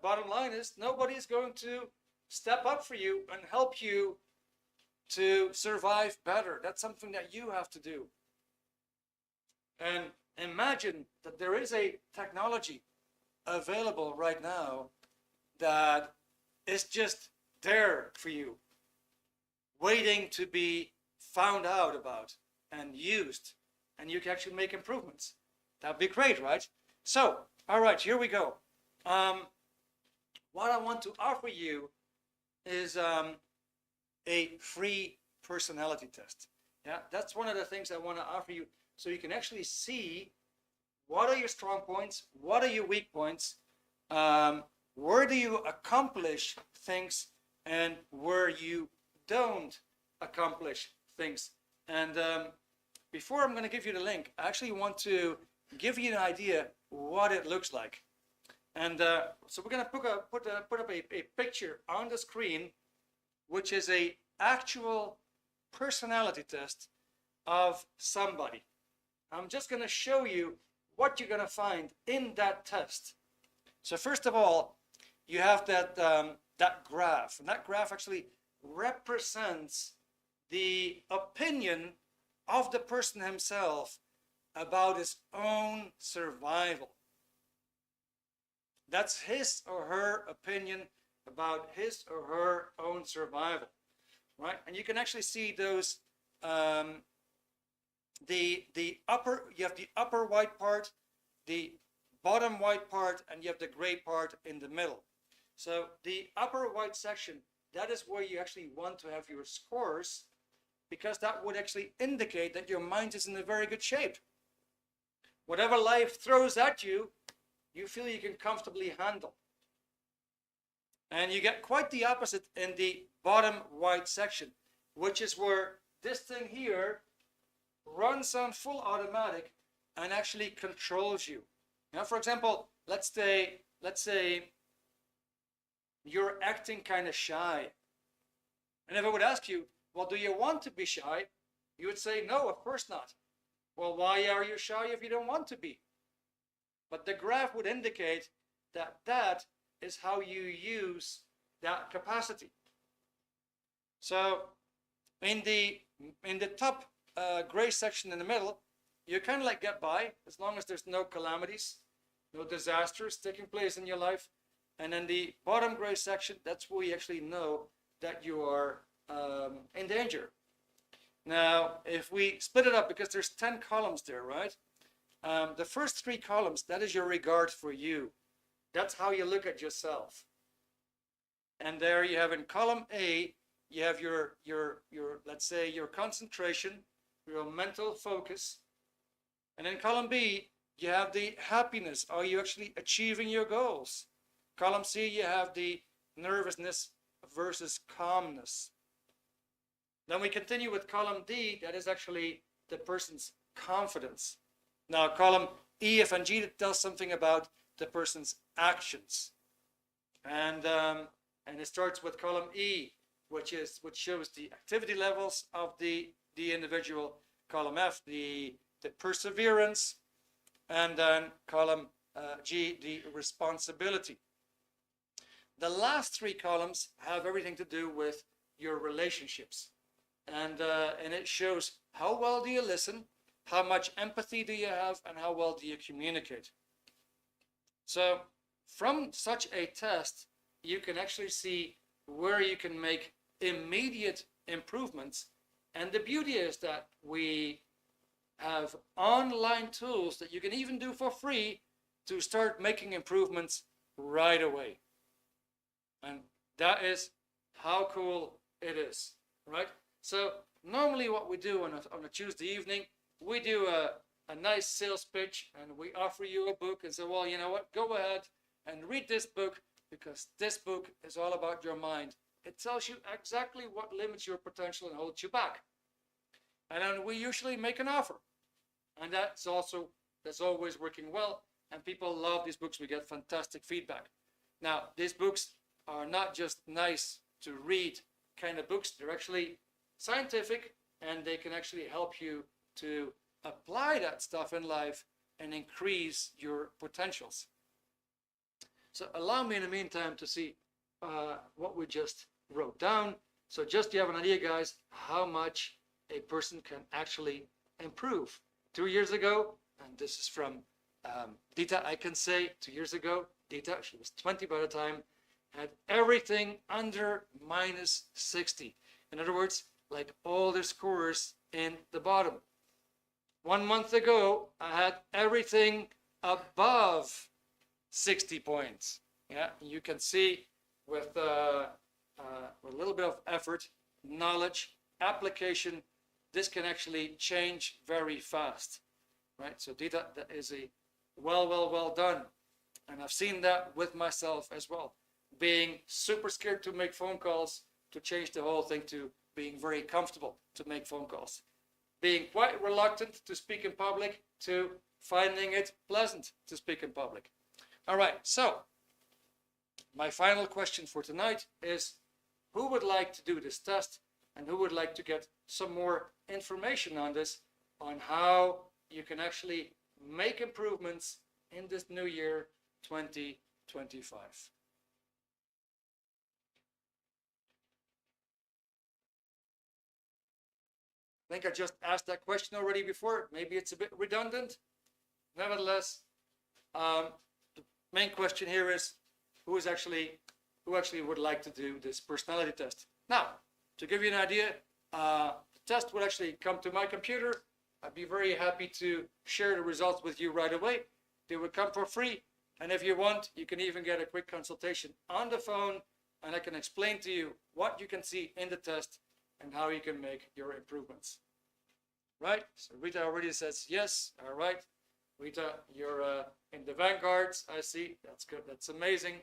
Bottom line is nobody's going to step up for you and help you to survive better. That's something that you have to do. And imagine that there is a technology available right now that is just there for you, waiting to be found out about and used, and you can actually make improvements. That'd be great, right? So, all right, here we go. What I want to offer you is a free personality test. Yeah, that's one of the things I want to offer you, so you can actually see what are your strong points, what are your weak points, where do you accomplish things, and where you don't accomplish things. And before I'm going to give you the link, I actually want to give you an idea what it looks like. And so we're going to put up a picture on the screen, which is a actual personality test of somebody. I'm just going to show you what you're going to find in that test. So first of all, you have that that graph, and that graph actually represents the opinion of the person himself about his own survival. That's his or her opinion about his or her own survival, right? And you can actually see those, the upper, you have the upper white part, the bottom white part, and you have the gray part in the middle. So the upper white section, that is where you actually want to have your scores, because that would actually indicate that your mind is in a very good shape. Whatever life throws at you, you feel you can comfortably handle. And you get quite the opposite in the bottom white section, which is where this thing here runs on full automatic and actually controls you. Now, for example, let's say you're acting kind of shy. And if I would ask you, well, do you want to be shy? You would say, no, of course not. Well, why are you shy if you don't want to be? But the graph would indicate that that is how you use that capacity. So in the top gray section in the middle, you kind of like get by as long as there's no calamities, no disasters taking place in your life. And in the bottom gray section, that's where you actually know that you are in danger. Now, if we split it up, because there's 10 columns there, right? The first 3 columns, that is your regard for you. That's how you look at yourself. And there you have in column A, you have your let's say your concentration, your mental focus. And in column B, you have the happiness. Are you actually achieving your goals? Column C, you have the nervousness versus calmness. Then we continue with column D, that is actually the person's confidence. Now, column E, F, and G, that tells something about the person's actions. And it starts with column E, which shows the activity levels of the individual. Column F, the perseverance. And then column G, the responsibility. The last 3 columns have everything to do with your relationships. And it shows how well do you listen, how much empathy do you have, and how well do you communicate. So from such a test, you can actually see where you can make immediate improvements. And the beauty is that we have online tools that you can even do for free to start making improvements right away. And that is how cool it is, right? So normally what we do on a Tuesday evening, we do a nice sales pitch, and we offer you a book and say, well, you know what, go ahead and read this book, because this book is all about your mind. It tells you exactly what limits your potential and holds you back. And then we usually make an offer. And that's always working well. And people love these books. We get fantastic feedback. Now, these books are not just nice to read kind of books. They're actually scientific, and they can actually help you to apply that stuff in life and increase your potentials. So allow me in the meantime to see what we just wrote down. So just to have an idea, guys, how much a person can actually improve. 2 years ago, and this is from Dita, I can say 2 years ago, Dita, she was 20 by the time, had everything under minus 60. In other words, like all the scores in the bottom. 1 month ago, I had everything above 60 points. Yeah, you can see with a little bit of effort, knowledge, application, this can actually change very fast, right? So Dita, that is a well done. And I've seen that with myself as well. Being super scared to make phone calls, to change the whole thing to being very comfortable to make phone calls. Being quite reluctant to speak in public to finding it pleasant to speak in public. All right, so my final question for tonight is, who would like to do this test and who would like to get some more information on this, on how you can actually make improvements in this new year 2025? I think I just asked that question already before. Maybe it's a bit redundant. Nevertheless, the main question here is who actually would like to do this personality test. Now, to give you an idea, the test would actually come to my computer. I'd be very happy to share the results with you right away. They would come for free. And if you want, you can even get a quick consultation on the phone, and I can explain to you what you can see in the test and how you can make your improvements. Right? So Rita already says yes. All right. Rita, you're in the vanguards. I see. That's good. That's amazing.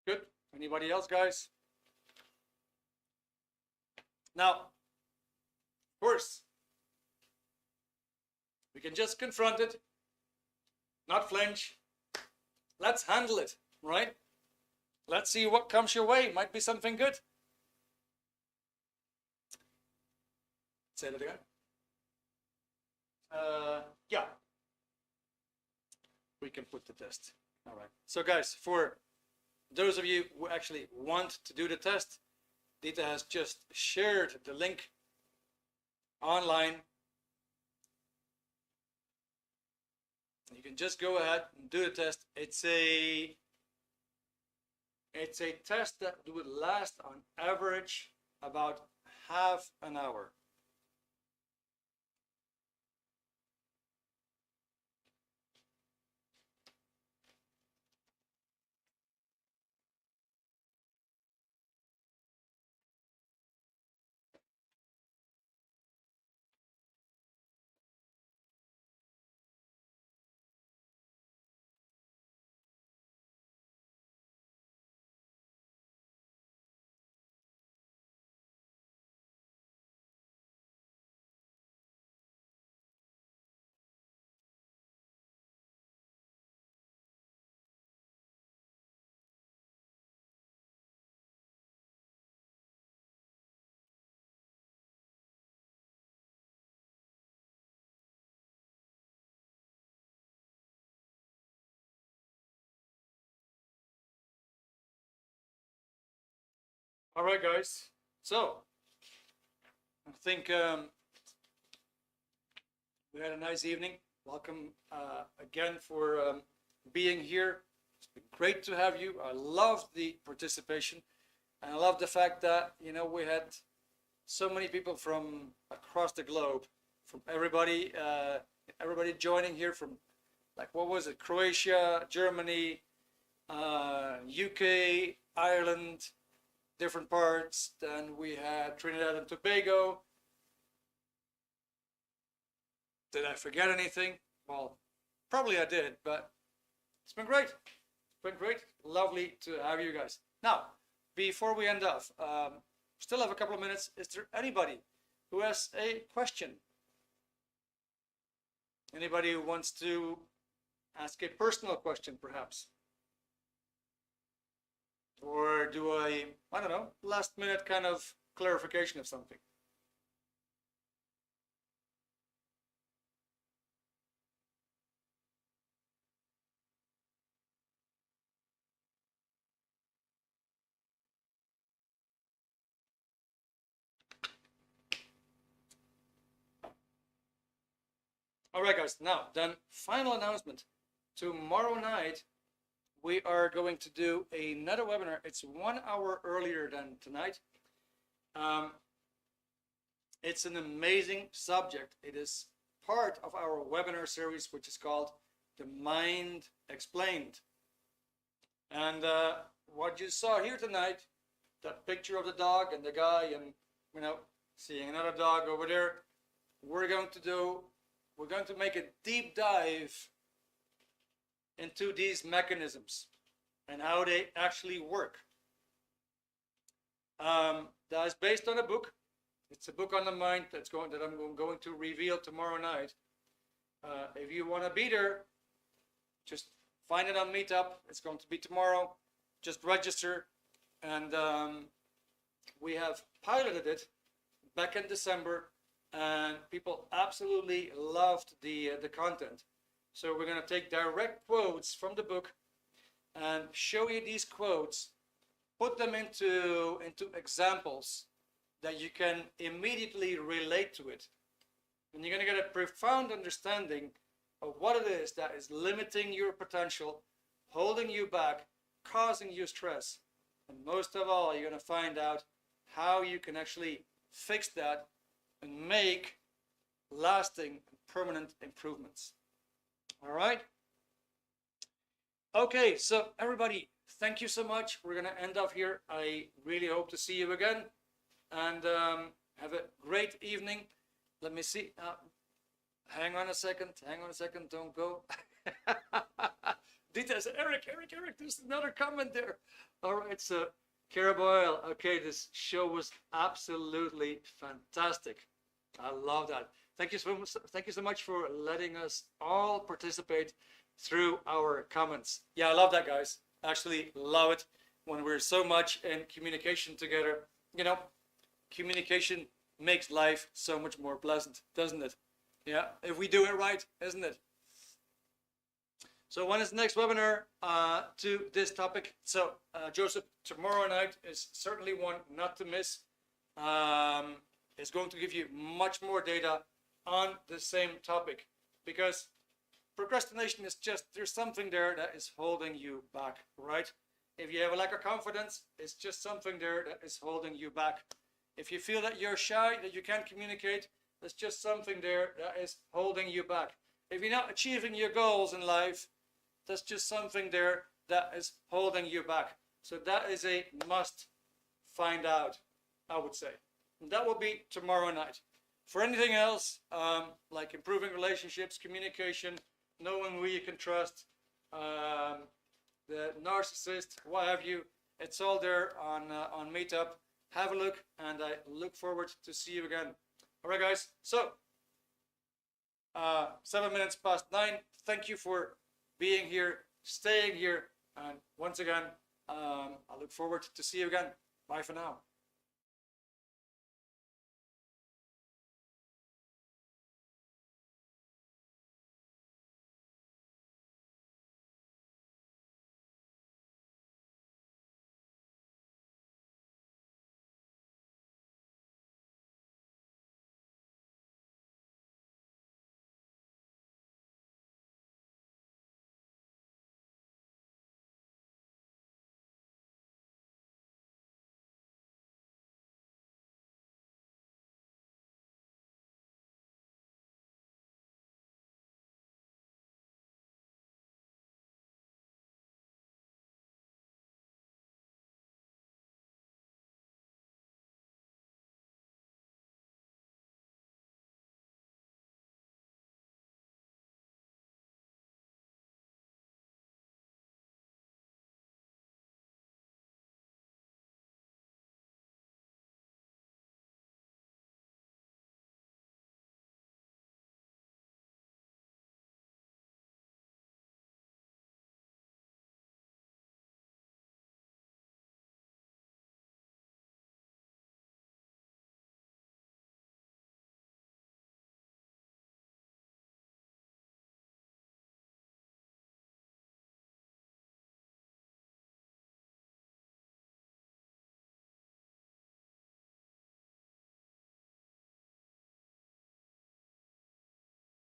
Good. Anybody else, guys? Now, of course, we can just confront it, not flinch. Let's handle it, right? Let's see what comes your way. Might be something good. Say that again. Yeah. We can put the test. All right. So guys, for those of you who actually want to do the test, Dita has just shared the link online. You can just go ahead and do the test. It's a test that would last on average about half an hour. All right, guys. So I think we had a nice evening. Welcome again for being here. It's been great to have you. I love the participation, and I love the fact that we had so many people from across the globe, from everybody joining here from, like, what was it? Croatia, Germany, UK, Ireland, different parts. Then we had Trinidad and Tobago. Did I forget anything? Well, probably I did, but it's been great. It's been great. Lovely to have you guys. Now, before we end off, still have a couple of minutes. Is there anybody who has a question? Anybody who wants to ask a personal question, perhaps? Or do I don't know, last minute kind of clarification of something? All right, guys. Now, then, final announcement. Tomorrow night, we are going to do another webinar. It's 1 hour earlier than tonight. It's an amazing subject. It is part of our webinar series, which is called The Mind Explained. And what you saw here tonight, that picture of the dog and the guy, and seeing another dog over there, we're going to make a deep dive into these mechanisms and how they actually work. That is based on a book. It's a book on the mind that I'm going to reveal tomorrow night. If you want to be there, just find it on Meetup. It's going to be tomorrow. Just register. And we have piloted it back in December, and people absolutely loved the content. So we're going to take direct quotes from the book and show you these quotes, put them into examples that you can immediately relate to it. And you're going to get a profound understanding of what it is that is limiting your potential, holding you back, causing you stress. And most of all, you're going to find out how you can actually fix that and make lasting and permanent improvements. All right? Okay, so everybody, thank you so much. We're going to end off here. I really hope to see you again. And have a great evening. Let me see. Hang on a second. Don't go. Dita said, Erik, there's another comment there. All right, so Caraboyle. Okay, this show was absolutely fantastic. I love that. Thank you so much for letting us all participate through our comments. Yeah, I love that, guys. Actually love it when we're so much in communication together. Communication makes life so much more pleasant, doesn't it? Yeah, if we do it right, isn't it? So when is the next webinar to this topic? So Joseph, tomorrow night is certainly one not to miss. It's going to give you much more data on the same topic, because procrastination is just, there's something there that is holding you back, right? If you have a lack of confidence, it's just something there that is holding you back. If you feel that you're shy, that you can't communicate, there's just something there that is holding you back. If you're not achieving your goals in life, there's just something there that is holding you back. So that is a must find out, I would say. And that will be tomorrow night. For anything else, like improving relationships, communication, knowing who you can trust, the narcissist, what have you, it's all there on Meetup. Have a look, and I look forward to see you again. All right, guys. So 7 minutes past 9. Thank you for being here, staying here, and once again, I look forward to see you again. Bye for now.